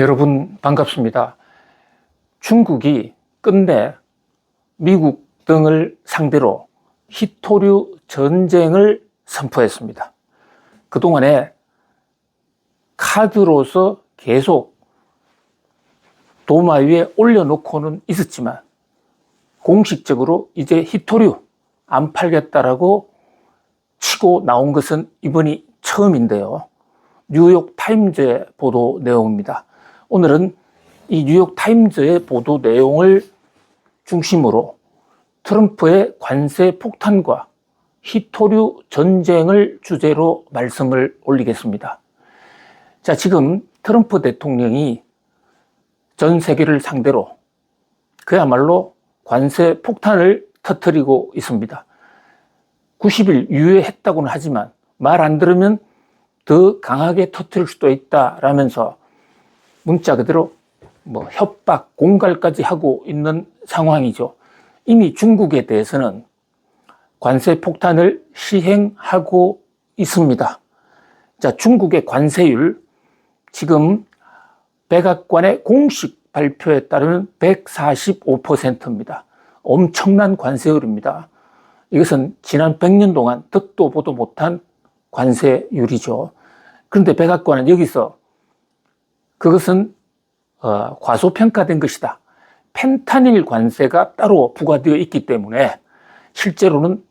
여러분 반갑습니다. 중국이 끝내 미국 등을 상대로 희토류 전쟁을 선포했습니다. 그동안에 카드로서 계속 도마 위에 올려놓고는 있었지만 공식적으로 이제 희토류 안 팔겠다라고 치고 나온 것은 이번이 처음인데요. 뉴욕 타임즈의 보도 내용입니다. 오늘은 이 뉴욕 타임즈의 보도 내용을 중심으로 트럼프의 관세 폭탄과 희토류 전쟁을 주제로 말씀을 올리겠습니다. 자, 지금 트럼프 대통령이 전 세계를 상대로 그야말로 관세 폭탄을 터뜨리고 있습니다. 90일 유예했다고는 하지만 말 안 들으면 더 강하게 터뜨릴 수도 있다라면서 문자 그대로 협박, 공갈까지 하고 있는 상황이죠. 이미 중국에 대해서는 관세 폭탄을 시행하고 있습니다. 자, 중국의 관세율 지금 백악관의 공식 발표에 따르면 145%입니다. 엄청난 관세율입니다. 이것은 지난 100년 동안 듣도 보도 못한 관세율이죠. 그런데 백악관은 여기서 그것은 과소평가된 것이다. 펜타닐 관세가 따로 부과되어 있기 때문에 실제로는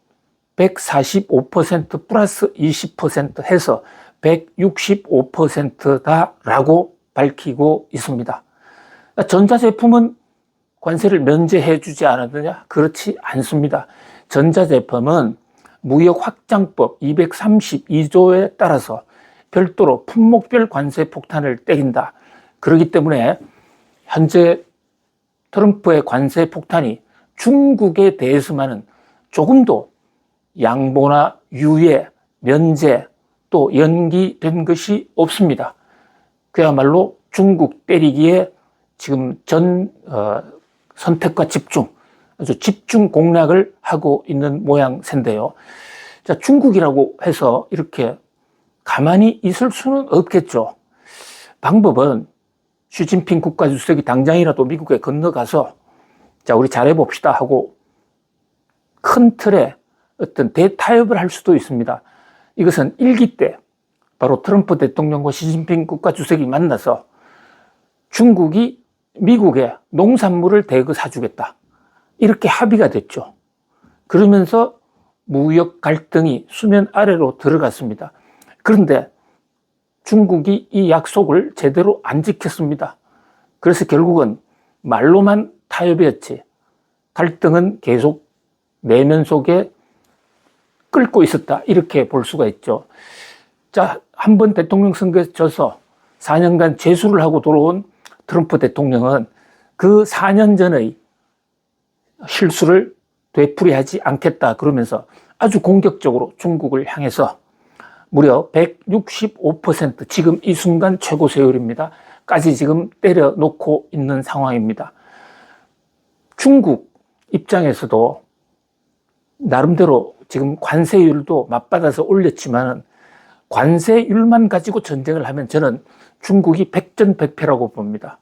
145% 플러스 20% 해서 165%다라고 밝히고 있습니다. 전자제품은 관세를 면제해 주지 않았느냐? 그렇지 않습니다. 전자제품은 무역 확장법 232조에 따라서 별도로 품목별 관세 폭탄을 때린다. 그렇기 때문에 현재 트럼프의 관세 폭탄이 중국에 대해서만은 조금도 양보나 유예, 면제 또 연기된 것이 없습니다. 그야말로 중국 때리기에 지금 선택과 집중, 아주 집중 공략을 하고 있는 모양새인데요. 자, 중국이라고 해서 이렇게 가만히 있을 수는 없겠죠. 방법은 시진핑 국가주석이 당장이라도 미국에 건너가서 자, 우리 잘해봅시다 하고 큰 틀에 어떤 대타협을 할 수도 있습니다. 이것은 1기 때 바로 트럼프 대통령과 시진핑 국가주석이 만나서 중국이 미국에 농산물을 대거 사주겠다. 이렇게 합의가 됐죠. 그러면서 무역 갈등이 수면 아래로 들어갔습니다. 그런데 중국이 이 약속을 제대로 안 지켰습니다. 그래서 결국은 말로만 타협이었지 갈등은 계속 내면 속에 끓고 있었다. 이렇게 볼 수가 있죠. 자, 한번 대통령 선거에 져서 4년간 재수를 하고 돌아온 트럼프 대통령은 그 4년 전의 실수를 되풀이하지 않겠다 그러면서 아주 공격적으로 중국을 향해서 무려 165% 지금 이 순간 최고 세율입니다. 까지 지금 때려놓고 있는 상황입니다. 중국 입장에서도 나름대로 지금 관세율도 맞받아서 올렸지만 관세율만 가지고 전쟁을 하면 저는 중국이 백전백패라고 봅니다.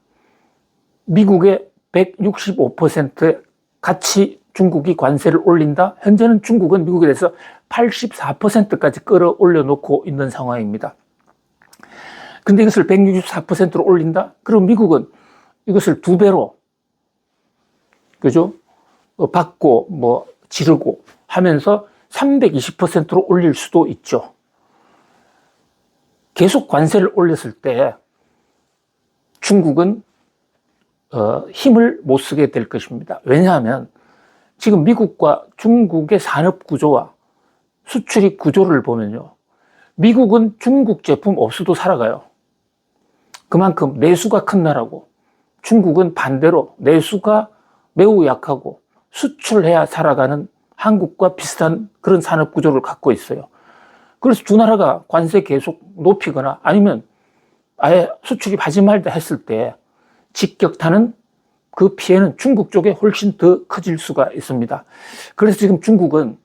미국의 165%에 같이 중국이 관세를 올린다? 현재는 중국은 미국에 대해서 84%까지 끌어올려 놓고 있는 상황입니다. 근데 이것을 164%로 올린다? 그럼 미국은 이것을 2배로, 그죠? 받고, 지르고 하면서 320%로 올릴 수도 있죠. 계속 관세를 올렸을 때 중국은 힘을 못 쓰게 될 것입니다. 왜냐하면 지금 미국과 중국의 산업 구조와 수출입 구조를 보면요. 미국은 중국 제품 없어도 살아가요. 그만큼 내수가 큰 나라고 중국은 반대로 내수가 매우 약하고 수출해야 살아가는 한국과 비슷한 그런 산업 구조를 갖고 있어요. 그래서 두 나라가 관세 계속 높이거나 아니면 아예 수출입하지 말자 했을 때 직격타는 그 피해는 중국 쪽에 훨씬 더 커질 수가 있습니다. 그래서 지금 중국은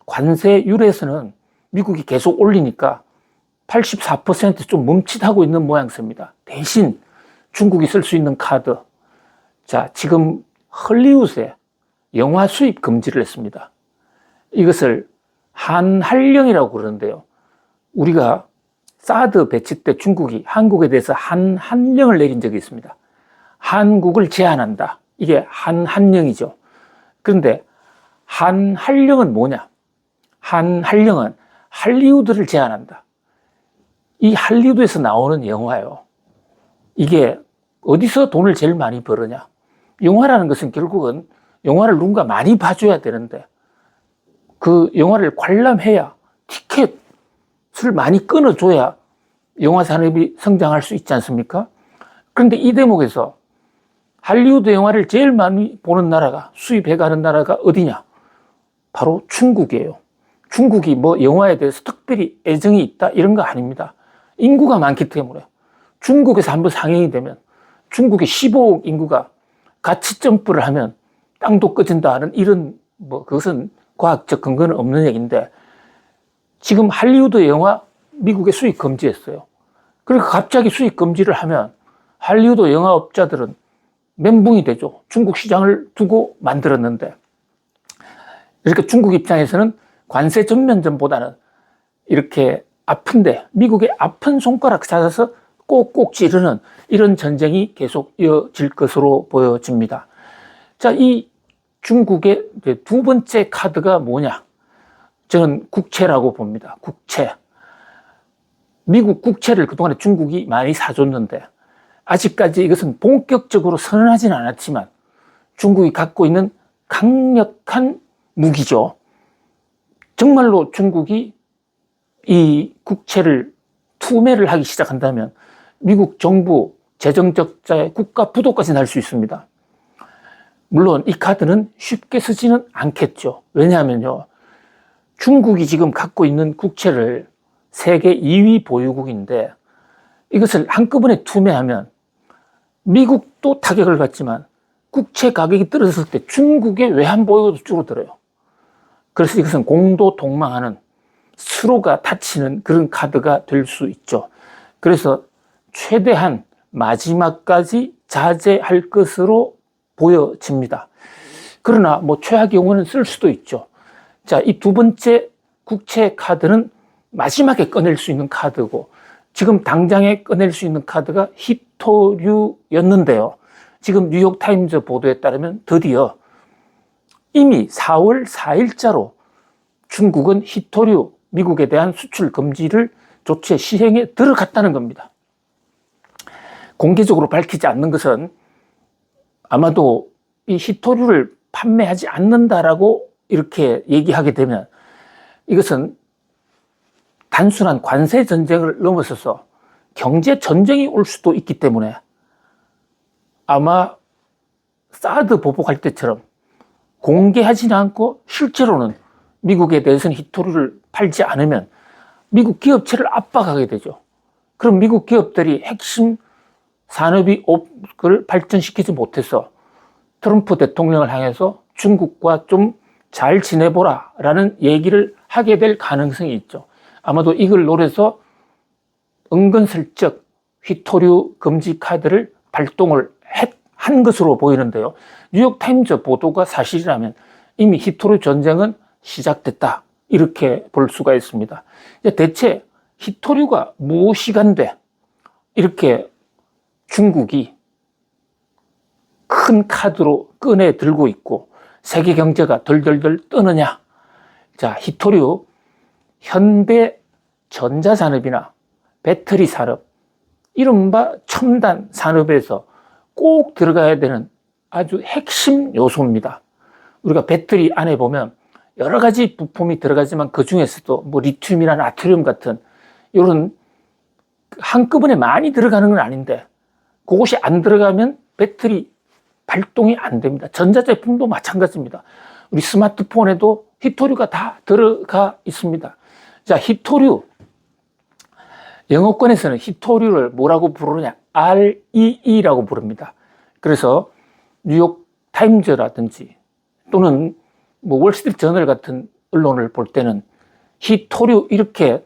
관세율에서는 미국이 계속 올리니까 84%좀 멈칫하고 있는 모양새입니다. 대신 중국이 쓸 수 있는 카드. 자, 지금 헐리우드에 영화 수입 금지를 했습니다. 이것을 한한령이라고 그러는데요. 우리가 사드 배치 때 중국이 한국에 대해서 한한령을 내린 적이 있습니다. 한국을 제한한다. 이게 한한령이죠. 그런데 한한령은 뭐냐? 한한령은 할리우드를 제한한다. 이 할리우드에서 나오는 영화요. 이게 어디서 돈을 제일 많이 벌느냐? 영화라는 것은 결국은 영화를 누군가 많이 봐줘야 되는데 그 영화를 관람해야 티켓을 많이 끊어줘야 영화 산업이 성장할 수 있지 않습니까? 그런데 이 대목에서 할리우드 영화를 제일 많이 보는 나라가 수입해가는 나라가 어디냐? 바로 중국이에요. 중국이 뭐 영화에 대해서 특별히 애정이 있다 이런 거 아닙니다. 인구가 많기 때문에 중국에서 한번 상영이 되면 중국의 15억 인구가 같이 점프를 하면 땅도 꺼진다 하는 이런 뭐 그것은 과학적 근거는 없는 얘기인데 지금 할리우드 영화 미국에 수입 금지했어요. 그러니까 갑자기 수입 금지를 하면 할리우드 영화업자들은 멘붕이 되죠. 중국 시장을 두고 만들었는데 그러니까 중국 입장에서는 관세 전면전보다는 이렇게 아픈데 미국의 아픈 손가락 찾아서 꼭꼭 찌르는 이런 전쟁이 계속 이어질 것으로 보여집니다. 자, 이 중국의 두 번째 카드가 뭐냐? 저는 국채라고 봅니다. 국채. 미국 국채를 그동안에 중국이 많이 사줬는데 아직까지 이것은 본격적으로 선언하지는 않았지만 중국이 갖고 있는 강력한 무기죠. 정말로 중국이 이 국채를 투매를 하기 시작한다면 미국 정부 재정적자의 국가 부도까지 날 수 있습니다. 물론 이 카드는 쉽게 쓰지는 않겠죠. 왜냐하면요. 중국이 지금 갖고 있는 국채를 세계 2위 보유국인데 이것을 한꺼번에 투매하면 미국도 타격을 받지만 국채 가격이 떨어졌을 때 중국의 외환 보유고도 줄어들어요. 그래서 이것은 공도 동망하는 서로가 다치는 그런 카드가 될 수 있죠. 그래서 최대한 마지막까지 자제할 것으로 보여집니다. 그러나 뭐 최악의 경우는 쓸 수도 있죠. 자, 이 두 번째 국채 카드는 마지막에 꺼낼 수 있는 카드고 지금 당장에 꺼낼 수 있는 카드가 히토류였는데요. 지금 뉴욕타임즈 보도에 따르면 드디어 이미 4월 4일자로 중국은 히토류 미국에 대한 수출 금지를 조치에 시행에 들어갔다는 겁니다. 공개적으로 밝히지 않는 것은 아마도 이 히토류를 판매하지 않는다라고 이렇게 얘기하게 되면 이것은 단순한 관세 전쟁을 넘어서서 경제 전쟁이 올 수도 있기 때문에 아마 사드 보복할 때처럼 공개하지는 않고 실제로는 미국에 대해서는 히토류를 팔지 않으면 미국 기업체를 압박하게 되죠. 그럼 미국 기업들이 핵심 산업을 발전시키지 못해서 트럼프 대통령을 향해서 중국과 좀 잘 지내보라 라는 얘기를 하게 될 가능성이 있죠. 아마도 이걸 노려서 은근슬쩍 히토류 금지 카드를 발동을 한 것으로 보이는데요. 뉴욕타임즈 보도가 사실이라면 이미 히토류 전쟁은 시작됐다. 이렇게 볼 수가 있습니다. 대체 히토류가 무엇이간데 이렇게 중국이 큰 카드로 꺼내 들고 있고 세계 경제가 덜덜덜 떠느냐. 자, 히토류, 현대 전자산업이나 배터리 산업, 이른바 첨단 산업에서 꼭 들어가야 되는 아주 핵심 요소입니다. 우리가 배터리 안에 보면 여러 가지 부품이 들어가지만 그 중에서도 뭐 리튬이나 나트륨 같은 이런 한꺼번에 많이 들어가는 건 아닌데 그것이 안 들어가면 배터리 발동이 안 됩니다. 전자제품도 마찬가지입니다. 우리 스마트폰에도 히토류가 다 들어가 있습니다. 자, 히토류. 영어권에서는 히토류를 뭐라고 부르느냐? REE라고 부릅니다. 그래서 뉴욕 타임즈라든지 또는 뭐 월스트리트 저널 같은 언론을 볼 때는 히토류 이렇게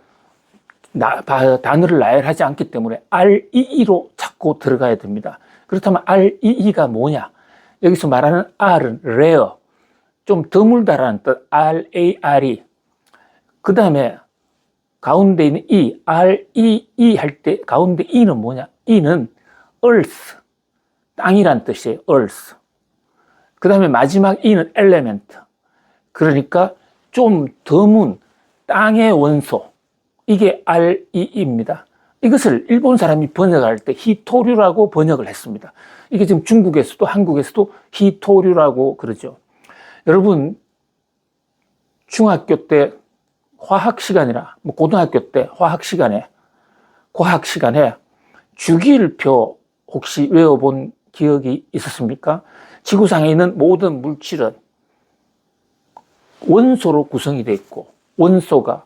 단어를 나열하지 않기 때문에 REE로 자꾸 들어가야 됩니다. 그렇다면 REE가 뭐냐? 여기서 말하는 R은 rare, 좀 드물다라는 뜻, RARE. 그 다음에 가운데 있는 E, REE 할 때 가운데 E는 뭐냐? E는 earth, 땅이란 뜻이에요. earth. 그 다음에 마지막 E는 element. 그러니까 좀 드문 땅의 원소. 이게 REE입니다. 이것을 일본 사람이 번역할 때 히토류라고 번역을 했습니다. 이게 지금 중국에서도 한국에서도 히토류라고 그러죠. 여러분, 중학교 때 화학 시간이나 고등학교 때 화학 시간에 주기율표 혹시 외워본 기억이 있었습니까? 지구상에 있는 모든 물질은 원소로 구성이 되어 있고, 원소가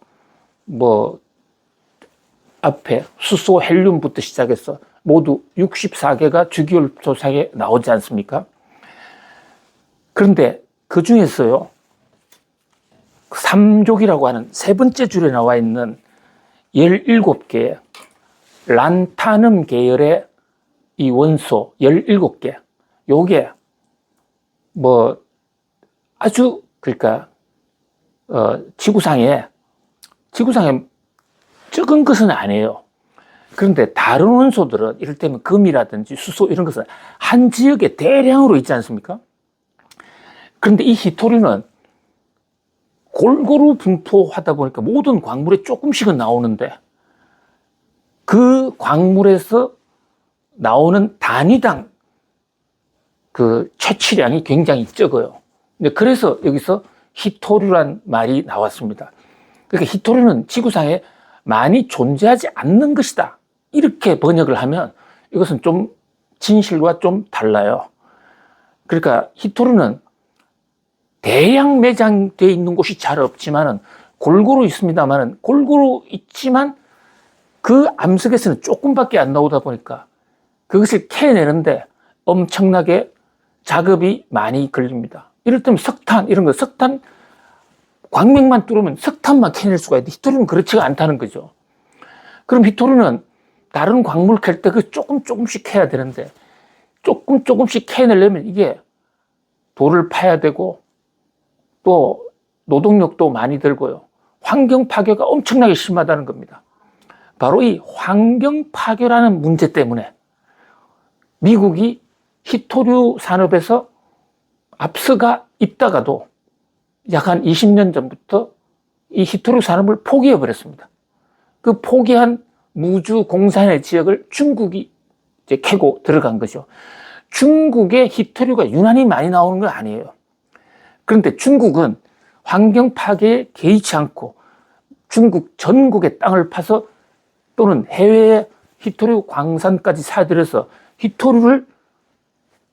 앞에 수소, 헬륨부터 시작해서 모두 64개가 주기율표상에 나오지 않습니까? 그런데 그 중에서요, 3족이라고 하는 세 번째 줄에 나와 있는 17개의 란타눔 계열의 이 원소 17개, 요게 아주, 그러니까 지구상에 적은 것은 아니에요. 그런데 다른 원소들은 이를테면 금이라든지 수소 이런 것은 한 지역에 대량으로 있지 않습니까? 그런데 이 히토류는 골고루 분포하다 보니까 모든 광물에 조금씩은 나오는데 그 광물에서 나오는 단위당 그 채취량이 굉장히 적어요. 그래서 여기서 히토류란 말이 나왔습니다. 그러니까 히토류는 지구상에 많이 존재하지 않는 것이다. 이렇게 번역을 하면 이것은 좀 진실과 좀 달라요. 그러니까 히토류는 대량 매장되어 있는 곳이 잘 없지만은 골고루 있습니다만은 골고루 있지만 그 암석에서는 조금밖에 안 나오다 보니까 그것을 캐내는데 엄청나게 작업이 많이 걸립니다. 이를테면 석탄 이런 거, 석탄 광맥만 뚫으면 석탄만 캐낼 수가 있는데 히토류는 그렇지가 않다는 거죠. 그럼 히토류는 다른 광물 캘 때 그 조금씩 캐야 되는데 조금씩 캐내려면 이게 돌을 파야 되고 또 노동력도 많이 들고요. 환경 파괴가 엄청나게 심하다는 겁니다. 바로 이 환경 파괴라는 문제 때문에 미국이 히토류 산업에서 앞서가 있다가도 약 한 20년 전부터 이 히토류 산업을 포기해 버렸습니다. 그 포기한 무주 공산의 지역을 중국이 이제 캐고 들어간 거죠. 중국에 히토류가 유난히 많이 나오는 건 아니에요. 그런데 중국은 환경 파괴에 개의치 않고 중국 전국의 땅을 파서 또는 해외에 히토류 광산까지 사들여서 히토류를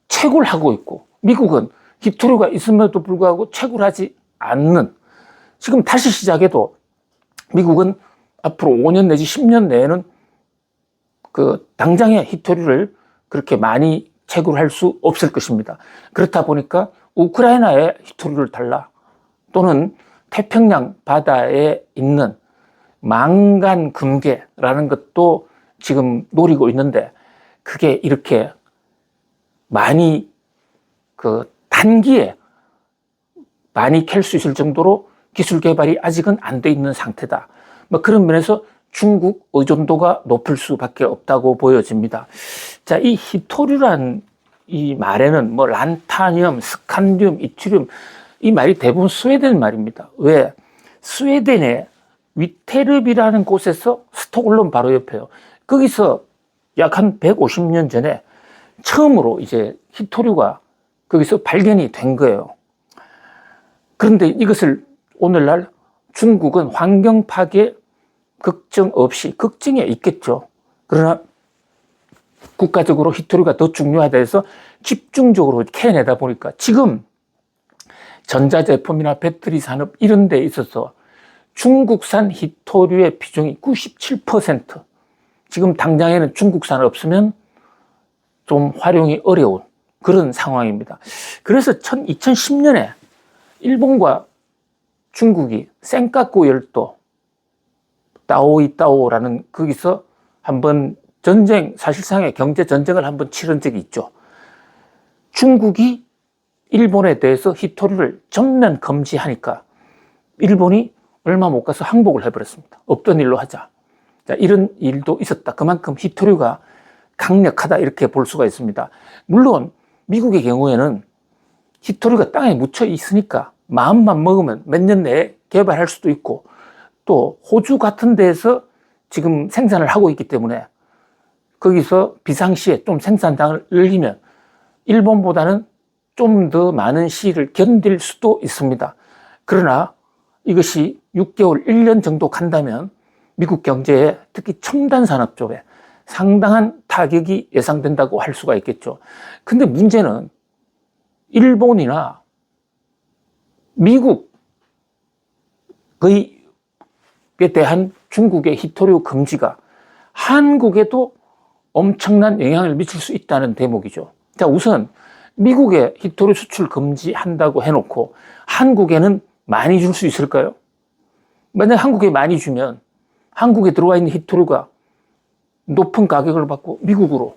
채굴 하고 있고 미국은 히토류가 있음에도 불구하고 채굴하지 않는 지금 다시 시작해도 미국은 앞으로 5년 내지 10년 내에는 그 당장의 히토류를 그렇게 많이 채굴할 수 없을 것입니다. 그렇다 보니까 우크라이나에 히토류를 달라 또는 태평양 바다에 있는 망간 금괴라는 것도 지금 노리고 있는데 그게 이렇게 많이 그 단기에 많이 캘 수 있을 정도로 기술 개발이 아직은 안 돼 있는 상태다. 그런 면에서 중국 의존도가 높을 수밖에 없다고 보여집니다. 자, 이 히토류란 이 말에는 란타늄, 스칸듐, 이트륨 이 말이 대부분 스웨덴 말입니다. 왜? 스웨덴의 위테르비라는 곳에서 스톡홀름 바로 옆에요. 거기서 약 한 150년 전에 처음으로 이제 히토류가 거기서 발견이 된 거예요. 그런데 이것을 오늘날 중국은 환경 파괴 걱정 없이, 걱정이 있겠죠. 그러나 국가적으로 히토류가 더 중요하다 해서 집중적으로 캐내다 보니까 지금 전자제품이나 배터리 산업 이런 데 있어서 중국산 히토류의 비중이 97%. 지금 당장에는 중국산 없으면 좀 활용이 어려운 그런 상황입니다. 그래서 2010년에 일본과 중국이 센카쿠 열도 따오이따오라는 거기서 한번 전쟁, 사실상의 경제 전쟁을 한번 치른 적이 있죠. 중국이 일본에 대해서 히토류를 전면 금지하니까 일본이 얼마 못 가서 항복을 해버렸습니다. 없던 일로 하자. 자, 이런 일도 있었다. 그만큼 히토류가 강력하다 이렇게 볼 수가 있습니다. 물론 미국의 경우에는 히토류가 땅에 묻혀 있으니까 마음만 먹으면 몇 년 내에 개발할 수도 있고 또 호주 같은 데에서 지금 생산을 하고 있기 때문에 거기서 비상시에 좀 생산량을 늘리면 일본보다는 좀 더 많은 시일을 견딜 수도 있습니다. 그러나 이것이 6개월, 1년 정도 간다면 미국 경제에 특히 첨단 산업 쪽에 상당한 타격이 예상된다고 할 수가 있겠죠. 근데 문제는 일본이나 미국에 대한 중국의 히토류 금지가 한국에도 엄청난 영향을 미칠 수 있다는 대목이죠. 자, 우선 미국에 히토류 수출 금지한다고 해놓고 한국에는 많이 줄 수 있을까요? 만약 한국에 많이 주면 한국에 들어와 있는 히토류가 높은 가격을 받고 미국으로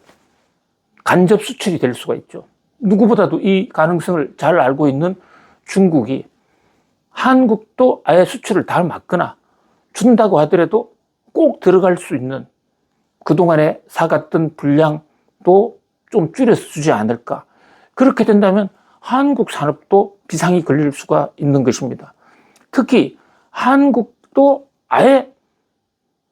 간접 수출이 될 수가 있죠. 누구보다도 이 가능성을 잘 알고 있는 중국이 한국도 아예 수출을 다 막거나 준다고 하더라도 꼭 들어갈 수 있는 그동안에 사갔던 분량도 좀 줄여서 주지 않을까. 그렇게 된다면 한국 산업도 비상이 걸릴 수가 있는 것입니다. 특히 한국도 아예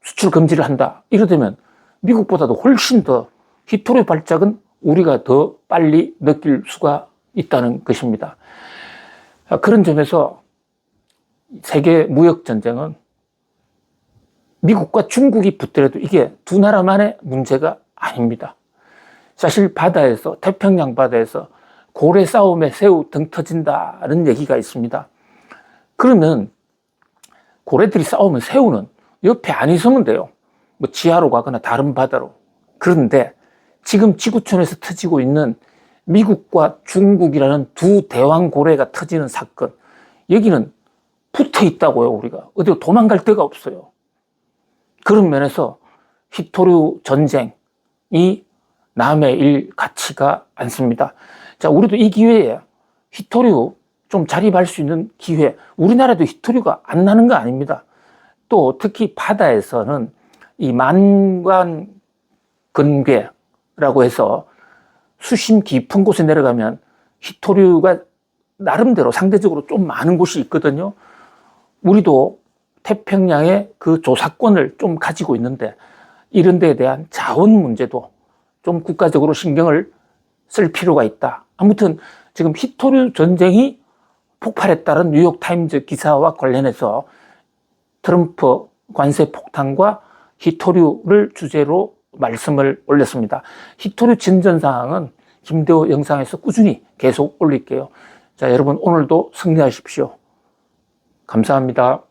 수출 금지를 한다. 이러되면 미국보다도 훨씬 더 히토류 발작은 우리가 더 빨리 느낄 수가 있다는 것입니다. 그런 점에서 세계 무역 전쟁은 미국과 중국이 붙더라도 이게 두 나라만의 문제가 아닙니다. 사실 바다에서, 태평양 바다에서 고래 싸움에 새우 등 터진다는 얘기가 있습니다. 그러면 고래들이 싸우면 새우는 옆에 안 있으면 돼요. 뭐 지하로 가거나 다른 바다로. 그런데 지금 지구촌에서 터지고 있는 미국과 중국이라는 두 대왕 고래가 터지는 사건, 여기는 붙어 있다고요, 우리가. 어디로 도망갈 데가 없어요. 그런 면에서 히토류 전쟁이 남의 일 같지가 않습니다. 자, 우리도 이 기회에 히토류 좀 자립할 수 있는 기회, 우리나라도 히토류가 안 나는 거 아닙니다. 또 특히 바다에서는 이 만관근괴라고 해서 수심 깊은 곳에 내려가면 히토류가 나름대로 상대적으로 좀 많은 곳이 있거든요. 우리도 태평양의 그 조사권을 좀 가지고 있는데 이런 데에 대한 자원 문제도 좀 국가적으로 신경을 쓸 필요가 있다. 아무튼 지금 히토류 전쟁이 폭발했다는 뉴욕타임즈 기사와 관련해서 트럼프 관세 폭탄과 히토류를 주제로 말씀을 올렸습니다. 히토류 진전 사항은 김대호 영상에서 꾸준히 계속 올릴게요. 자, 여러분 오늘도 승리하십시오. 감사합니다.